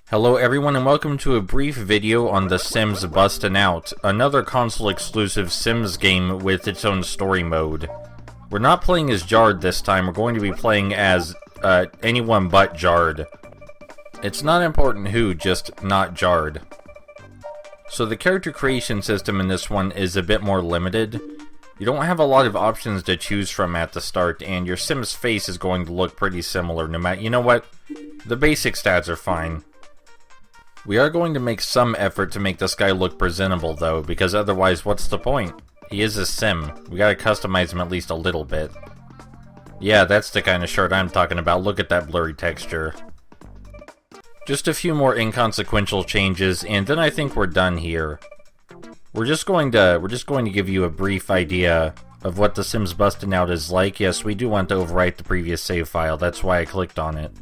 Hello everyone and welcome to a brief video on The Sims Bustin' Out, another console-exclusive Sims game with its own story mode. We're not playing as Jard this time, we're going to be playing as anyone but Jard. It's not important who, just not Jard. So the character creation system in this one is a bit more limited. You don't have a lot of options to choose from at the start, and your Sim's face is going to look pretty similar no matter— you know what? The basic stats are fine. We are going to make some effort to make this guy look presentable though, because otherwise what's the point? He is a Sim. We gotta customize him at least a little bit. Yeah, that's the kind of shirt I'm talking about. Look at that blurry texture. Just a few more inconsequential changes, and then I think we're done here. We're just going to give you a brief idea of what The Sims Bustin' Out is like. Yes, we do want to overwrite the previous save file, that's why I clicked on it.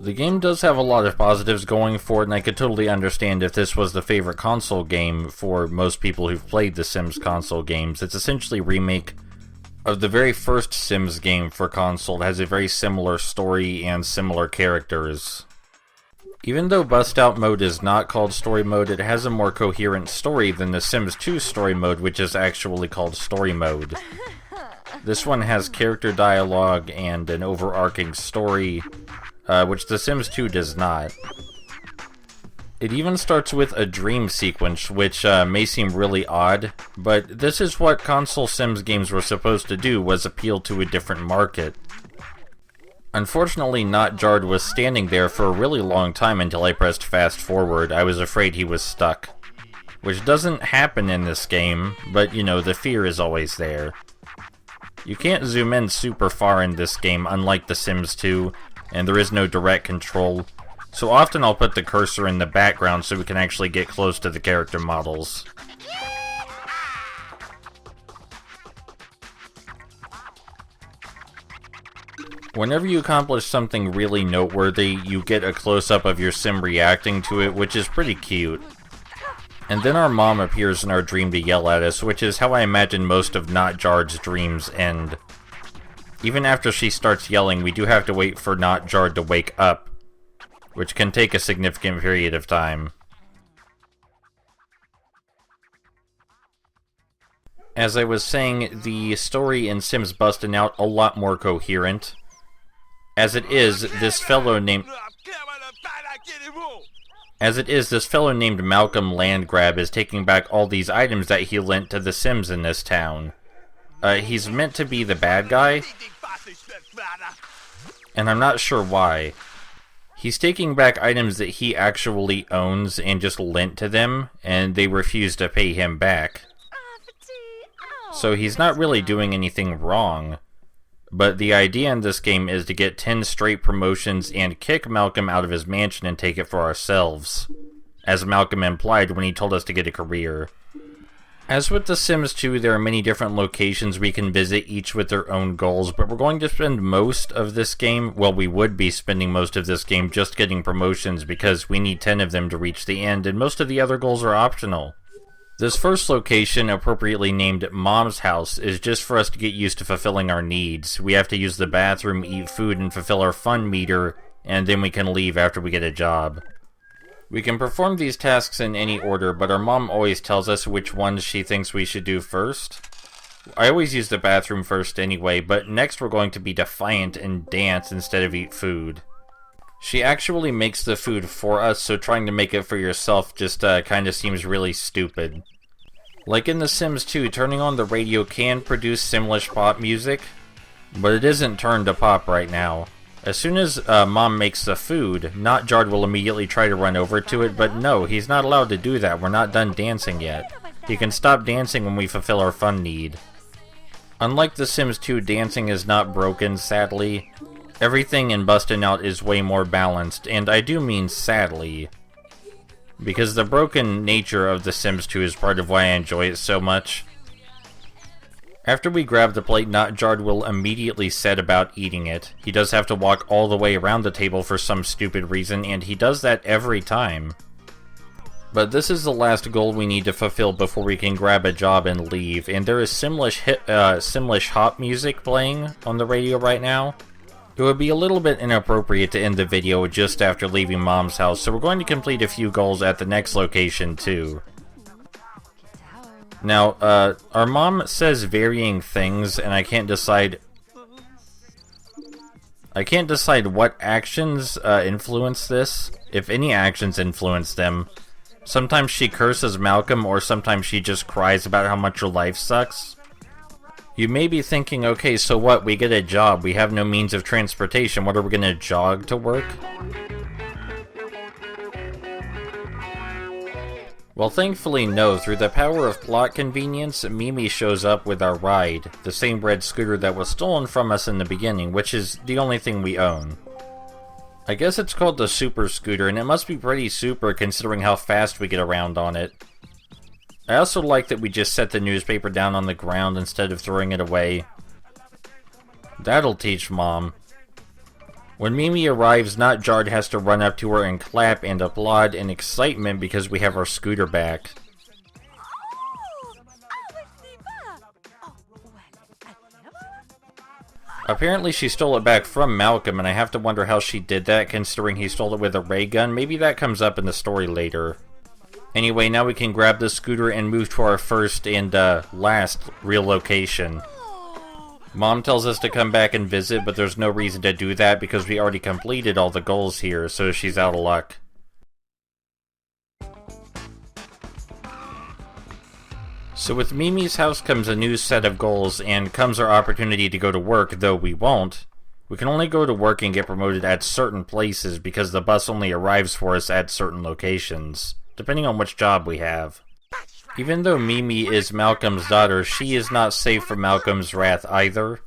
The game does have a lot of positives going for it, and I could totally understand if this was the favorite console game for most people who've played the Sims console games. It's essentially a remake of the very first Sims game for console. It has a very similar story and similar characters. Even though Bust Out mode is not called story mode, it has a more coherent story than the Sims 2 story mode, which is actually called story mode. This one has character dialogue and an overarching story, which The Sims 2 does not. It even starts with a dream sequence, which may seem really odd, but this is what console Sims games were supposed to do, was appeal to a different market. Unfortunately, Not Jard was standing there for a really long time until I pressed fast forward. I was afraid he was stuck. Which doesn't happen in this game, but you know, the fear is always there. You can't zoom in super far in this game, unlike The Sims 2, and there is no direct control, so often I'll put the cursor in the background so we can actually get close to the character models. Whenever you accomplish something really noteworthy, you get a close-up of your Sim reacting to it, which is pretty cute. And then our mom appears in our dream to yell at us, which is how I imagine most of Not Jard's dreams end. Even after she starts yelling, we do have to wait for Not Jard to wake up, which can take a significant period of time. As I was saying, the story in Sims Bustin' Out a lot more coherent. As it is, this fellow named Malcolm Landgrab is taking back all these items that he lent to the Sims in this town. He's meant to be the bad guy, and I'm not sure why. He's taking back items that he actually owns and just lent to them, and they refuse to pay him back. So he's not really doing anything wrong. But the idea in this game is to get 10 straight promotions and kick Malcolm out of his mansion and take it for ourselves, as Malcolm implied when he told us to get a career. As with The Sims 2, there are many different locations we can visit, each with their own goals, but we're going to spend most of this game, well, we would be spending most of this game just getting promotions because we need 10 of them to reach the end, and most of the other goals are optional. This first location, appropriately named Mom's House, is just for us to get used to fulfilling our needs. We have to use the bathroom, eat food, and fulfill our fun meter, and then we can leave after we get a job. We can perform these tasks in any order, but our mom always tells us which ones she thinks we should do first. I always use the bathroom first anyway, but next we're going to be defiant and dance instead of eat food. She actually makes the food for us, so trying to make it for yourself just kinda seems really stupid. Like in The Sims 2, turning on the radio can produce Simlish pop music, but it isn't turned to pop right now. As soon as Mom makes the food, Not Jard will immediately try to run over to it, but no, he's not allowed to do that. We're not done dancing yet. He can stop dancing when we fulfill our fun need. Unlike The Sims 2, dancing is not broken, sadly. Everything in Bustin' Out is way more balanced, and I do mean sadly. Because the broken nature of The Sims 2 is part of why I enjoy it so much. After we grab the plate, Notjard will immediately set about eating it. He does have to walk all the way around the table for some stupid reason, and he does that every time. But this is the last goal we need to fulfill before we can grab a job and leave, and there is Simlish hop music playing on the radio right now. It would be a little bit inappropriate to end the video just after leaving Mom's house, so we're going to complete a few goals at the next location too. Now, our mom says varying things, and I can't decide what actions influence this, if any actions influence them. Sometimes she curses Malcolm, or sometimes she just cries about how much her life sucks. You may be thinking, okay, so what? We get a job, we have no means of transportation, what are we gonna jog to work? Well, thankfully no. Through the power of plot convenience, Mimi shows up with our ride, the same red scooter that was stolen from us in the beginning, which is the only thing we own. I guess it's called the Super Scooter, and it must be pretty super considering how fast we get around on it. I also like that we just set the newspaper down on the ground instead of throwing it away. That'll teach Mom. When Mimi arrives, Notjard has to run up to her and clap and applaud in excitement because we have our scooter back. Apparently she stole it back from Malcolm, and I have to wonder how she did that considering he stole it with a ray gun. Maybe that comes up in the story later. Anyway, now we can grab the scooter and move to our first and last real location. Mom tells us to come back and visit, but there's no reason to do that because we already completed all the goals here, so she's out of luck. So with Mimi's house comes a new set of goals, and comes our opportunity to go to work, though we won't. We can only go to work and get promoted at certain places because the bus only arrives for us at certain locations, depending on which job we have. Even though Mimi is Malcolm's daughter, she is not safe from Malcolm's wrath either.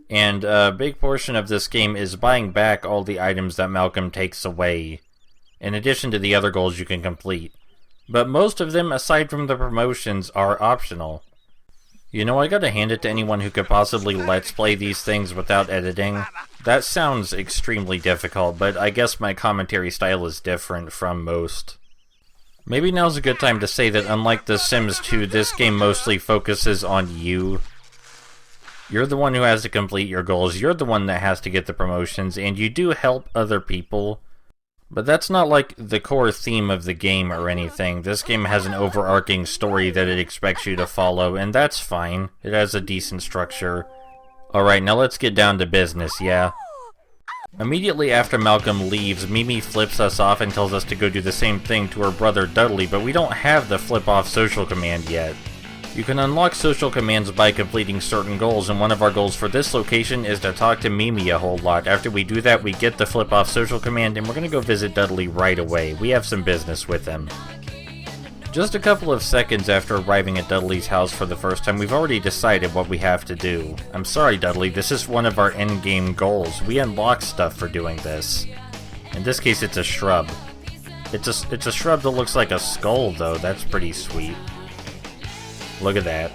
And a big portion of this game is buying back all the items that Malcolm takes away, in addition to the other goals you can complete. But most of them, aside from the promotions, are optional. You know, I gotta hand it to anyone who could possibly let's play these things without editing. That sounds extremely difficult, but I guess my commentary style is different from most. Maybe now's a good time to say that unlike The Sims 2, this game mostly focuses on you. You're the one who has to complete your goals, you're the one that has to get the promotions, and you do help other people. But that's not like the core theme of the game or anything. This game has an overarching story that it expects you to follow, and that's fine. It has a decent structure. Alright, now let's get down to business, yeah? Immediately after Malcolm leaves, Mimi flips us off and tells us to go do the same thing to her brother Dudley, but we don't have the flip off social command yet. You can unlock social commands by completing certain goals, and one of our goals for this location is to talk to Mimi a whole lot. After we do that, we get the flip off social command, and we're gonna go visit Dudley right away. We have some business with him. Just a couple of seconds after arriving at Dudley's house for the first time, we've already decided what we have to do. I'm sorry, Dudley, this is one of our endgame goals. We unlock stuff for doing this. In this case, it's a shrub. It's a shrub that looks like a skull, though. That's pretty sweet. Look at that.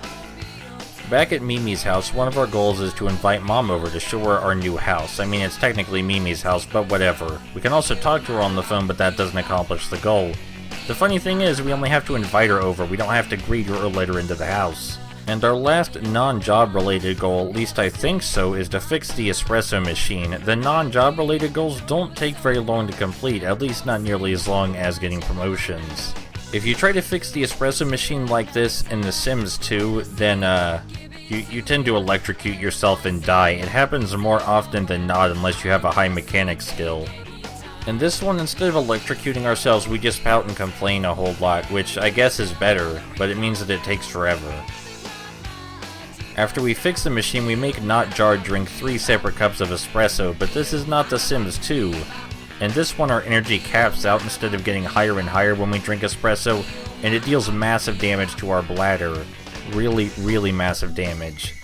Back at Mimi's house, one of our goals is to invite Mom over to show her our new house. I mean, it's technically Mimi's house, but whatever. We can also talk to her on the phone, but that doesn't accomplish the goal. The funny thing is, we only have to invite her over, we don't have to greet her or let her into the house. And our last non-job related goal, at least I think so, is to fix the espresso machine. The non-job related goals don't take very long to complete, at least not nearly as long as getting promotions. If you try to fix the espresso machine like this in The Sims 2, then you tend to electrocute yourself and die. It happens more often than not unless you have a high mechanic skill. In this one, instead of electrocuting ourselves, we just pout and complain a whole lot, which I guess is better, but it means that it takes forever. After we fix the machine, we make Notjard drink 3 separate cups of espresso, but this is not The Sims 2. In this one, our energy caps out. Instead of getting higher and higher when we drink espresso, and it deals massive damage to our bladder. Really, really massive damage.